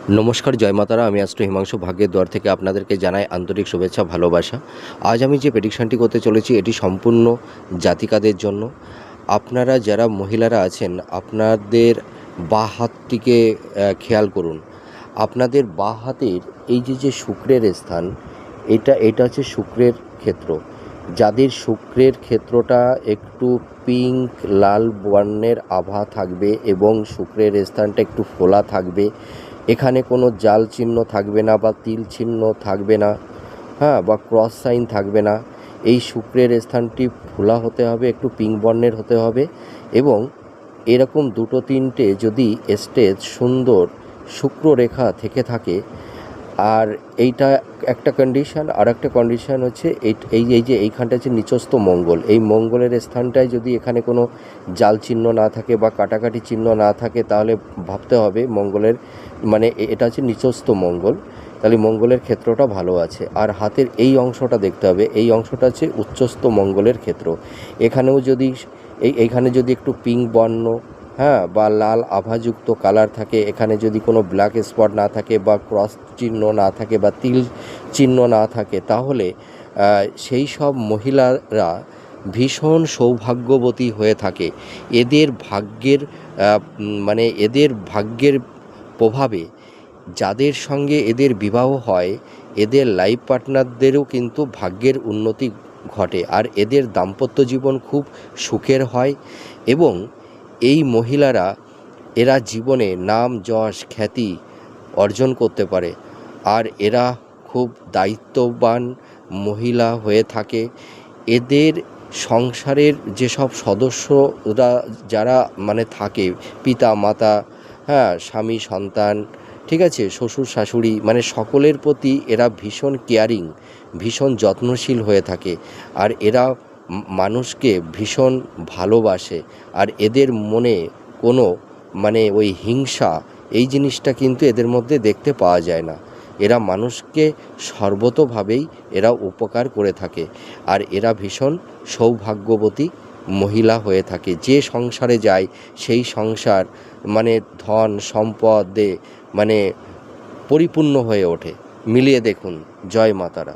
নমস্কার, জয় মাতারা। আমি অ্যাস্ট্রো হিমাংশু ভাগ্যের দ্বার থেকে আপনাদেরকে জানাই আন্তরিক শুভেচ্ছা, ভালোবাসা। আজ আমি যে প্রেডিকশনটি করতে চলেছি এটি সম্পূর্ণ জাতিকাদের জন্য। আপনারা যারা মহিলারা আছেন, আপনাদের বাঁ হাতটিকে খেয়াল করুন। আপনাদের বাঁ হাতের এই যে শুক্রের স্থান, এটা হচ্ছে শুক্রের ক্ষেত্র। যাদের শুক্রের ক্ষেত্রটা একটু পিঙ্ক লাল বর্ণের আভা থাকবে এবং শুক্রের স্থানটা একটু ফোলা থাকবে, এখানে কোনো জাল চিহ্ন থাকবে না বা তিল চিহ্ন থাকবে না, হ্যাঁ, বা ক্রস সাইন থাকবে না। এই শুক্রের স্থানটি ফোলা হতে হবে, একটু পিঙ্ক বর্ণের হতে হবে এবং এরকম দুটো তিনটে যদি স্টেজ সুন্দর শুক্ররেখা থেকে থাকে। আর এইটা একটা কন্ডিশন। আর একটা কন্ডিশন হচ্ছে এই যে এইখানটা হচ্ছে নিচস্থ মঙ্গল। এই মঙ্গলের স্থানটায় যদি এখানে কোনো জাল চিহ্ন না থাকে বা কাটাকাটি চিহ্ন না থাকে, তাহলে ভাবতে হবে মঙ্গলের মানে এটা হচ্ছে নিচস্থ মঙ্গল, তাহলে মঙ্গলের ক্ষেত্রটা ভালো আছে। আর হাতের এই অংশটা দেখতে হবে, এই অংশটা হচ্ছে উচ্চস্থ মঙ্গলের ক্ষেত্র। এখানেও যদি এইখানে যদি একটু পিঙ্ক বর্ণ, হ্যাঁ, বা লাল আভাযুক্ত কালার থাকে, এখানে যদি কোনো ব্ল্যাক স্পট না থাকে বা ক্রস চিহ্ন না থাকে বা তিল চিহ্ন না থাকে, তাহলে সেই সব মহিলারা ভীষণ সৌভাগ্যবতী হয়ে থাকে। এদের ভাগ্যের প্রভাবে যাদের সঙ্গে এদের বিবাহ হয়, এদের লাইফ পার্টনারদেরও কিন্তু ভাগ্যের উন্নতি ঘটে। আর এদের দাম্পত্য জীবন খুব সুখের হয় এবং এই মহিলারা এরা জীবনে নাম যশ খ্যাতি অর্জন করতে পারে। আর এরা খুব দায়িত্ববান মহিলা হয়ে থাকে। এদের সংসারের যেসব সদস্যরা যারা মানে থাকে, পিতা মাতা, হ্যাঁ, স্বামী সন্তান, ঠিক আছে, শ্বশুর শাশুড়ি, মানে সকলের প্রতি এরা ভীষণ কেয়ারিং, ভীষণ যত্নশীল হয়ে থাকে। আর এরা মানুষকে ভীষণ ভালোবাসে। আর এদের মনে কোনো মানে ওই হিংসা, এই জিনিসটা কিন্তু এদের মধ্যে দেখতে পাওয়া যায় না। এরা মানুষকে সর্বতোভাবেই এরা উপকার করে থাকে। আর এরা ভীষণ সৌভাগ্যবতী মহিলা হয়ে থাকে। যে সংসারে যায় সেই সংসার মানে ধন সম্পদে মানে পরিপূর্ণ হয়ে ওঠে। মিলিয়ে দেখুন। জয় মাতারা।